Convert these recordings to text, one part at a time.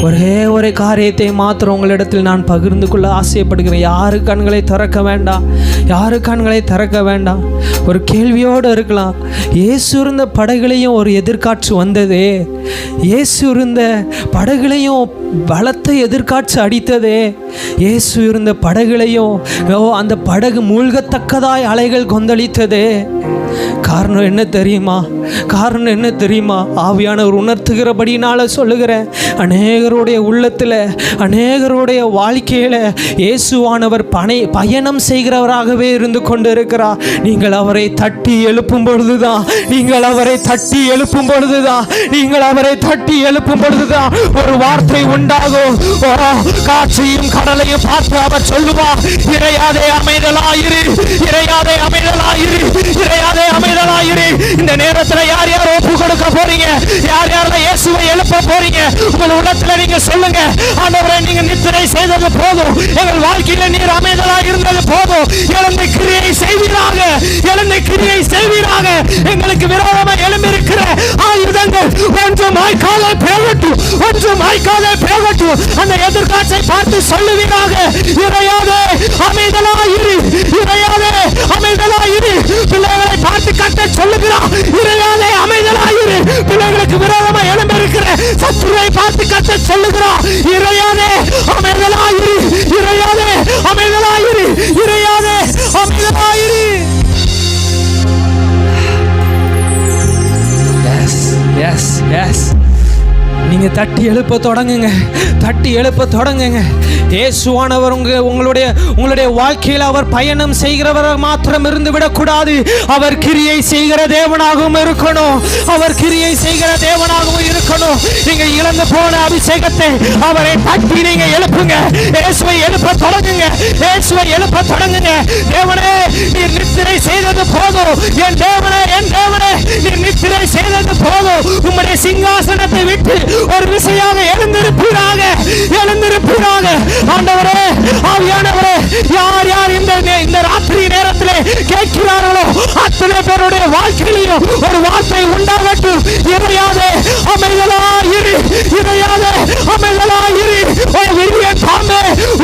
ஒரே ஒரு காரியத்தை மாத்திரம் உங்களிடத்தில் நான் பகிர்ந்து கொள்ள ஆசைப்படுகிறேன். யாரு கண்களை திறக்க வேண்டாம், யாரு கண்களை திறக்க வேண்டாம். ஒரு கேள்வியோடு இருக்கலாம். இயேசு இருந்த படகுலையும் ஒரு எதிர்காற்று வந்ததே, இயேசு இருந்த படகுலையும் பலத்த எதிர்காற்று அடித்ததே, இயேசு இருந்த படகுலையும் அந்த படகு மூழ்கத்தக்கதாய் அலைகள் கொந்தளித்ததே. காரணம் என்ன தெரியுமா? காரணம் என்ன தெரியுமா? ஆவியானவர் உணர்த்துகிறபடினால சொல்லுகிறேன். அநேகருடைய உள்ளத்தில், அநேகருடைய வாழ்க்கையில் இயேசுவானவர் பயணம் செய்கிறவராகவே இருந்து கொண்டு இருக்கிறார். நீங்கள் அவரை தட்டி எழுப்பும் பொழுதுதான், நீங்கள் அவரை தட்டி எழுப்பும் பொழுதுதான், நீங்கள் அவரை தட்டி எழுப்பும் பொழுதுதான் ஒரு வார்த்தை உண்டாகும். காற்றையும் கடலையும் பார்த்து அவர் சொல்லுவார், இறையாதே அமைதலாயிரு, இறையாதே அமைதலாயிரு, இறையாதே அமைதலாயிரு. இந்த நேரத்தில் யார் யார் ஒப்பு கொடுக்க போறீங்க? யார் யாரெல்லாம் இயேசுவை எழுப்ப போறீங்க? உங்கள் உள்ளத்துல நீங்க சொல்லுங்க, ஆண்டவரே நீங்க நித்திரை செய்தது போதும், எங்கள் வாழ்க்கையில நீர் அமைதலாக இருந்தது போதும். எழுந்த கிரியை செய்வீராக, எழுந்த கிரியை செய்வீராக. எங்களுக்கு விரோதமாக எழும்பியிருக்கிற ஆயுதங்கள் ஒன்று மாய்க்காலே போகட்டும், ஒன்று மாய்க்காலே போகட்டும். அந்த எதிர்காட்சை பார்த்து சொல்லுவீராக, இறையாதே அமைதலாயிரு, இறையாதே அமைதலாயிரு. பிள்ளைகளை பார்த்து கட்ட சொல்லுகிறார், இறையாதே அமைதலாயிரு. பிள்ளைகளுக்கு விரோதமாக எழும்பியிருக்கிற சத்துருவை பார்த்து கட்ட சொல்லுகிறார், இறையாதே அமைதலாயிரு, இறையாதே அமைதலாயிரு, இறையாதே அமைதலாயிரு. எஸ் எஸ் எஸ், நீங்க தட்டி எழுப்ப தொடங்குங்க, தட்டி எழுப்ப தொடங்குங்க. இயேசுவானவர் உங்களுடைய வாழ்க்கையில் அவர் பயணம் செய்கிறவர் மாத்திரம் இருந்து விடக்கூடாது. அவர் கிரியை செய்கிற தேவனாகவும் இருக்கணும், அவர் கிரியை செய்கிற தேவனாகவும் இருக்கணும். நீங்க இழந்து போன அபிஷேகத்தை அவரை தட்டி நீங்க எழுப்புங்க. இயேசுவை எழுப்ப தொடங்குங்க, இயேசுவை எழுப்ப தொடங்குங்க. தேவனே நீர் நித்திரை செய்தது போதும், என் தேவனே, என் தேவனே நீர் நித்திரை செய்தது போதும். உம்முடைய சிங்காசனத்தை விட்டு ஒரு விசையாக எழுந்திருப்பீராக, எழுந்திருப்பீராக. ஆண்டவரே, ஆவியானவரே, யார் யார் இந்த ராத்திரி நேரத்திலே கேட்கிறார்களோ அத்தனை பேருடைய வாழ்க்கையிலும் ஒரு வார்த்தை உண்டாகட்டும். இறையாதே அமைதலாயிரு, இறையாதே அமைதலாயிரு.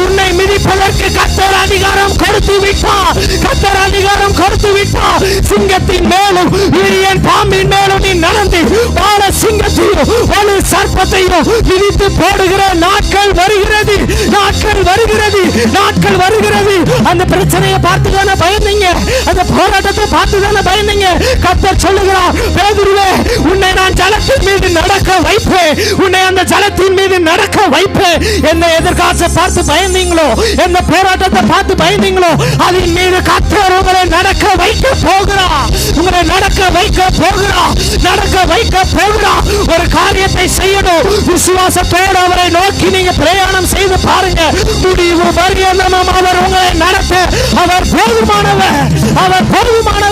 உன்னை மிதிப்பதற்கு கர்த்தர் அதிகாரம் கொடுத்து விட்டார், கர்த்தர் அதிகாரம் கொடுத்து விட்டார். சிங்கத்தின் மேலும் விரியன் பாம்பின் மேலும் நீ நடந்து வாழ சிங்கத்தையும் வலு சர்ப்பத்தையும் விதித்து போடுகிற நாட்கள் வருகிறது, நாட்கள் வருகிறது, நாட்கள் வருகிறது. அந்த பிரச்சனையை பார்த்து தானே பயந்தீங்க, அந்த போராட்டத்தை பார்த்து தானே பயந்தீங்க. கர்த்தர் சொல்லுகிறார், பேதுருவே, உன்னை நான் ஜலத்தின் மீது நடக்க வைப்பேன், உன்னை அந்த ஜலத்தின் மீது நடக்க வைப்பேன். என்ன எதிர்காட்சை பார்த்து பயந்தீங்களோ, என்ன போராட்டத்தை பார்த்து பயந்தீங்களோ, அதன் மீது கர்த்தர் உங்களை நடக்க வைக்க போகிறார், உங்களை நடக்க வைக்க போகிறார், நடக்க வைக்க போகிறார். ஒரு காரியத்தை செய்யணும், விசுவாசத்தோடு அவரை நோக்கி நீங்க பிரயாணம் செய்து பாருங்க. முடிவு பரியந்தமும் அவர் உங்களை நடத்த அவர் போதுமானவர், அவர் போதுமானவர்.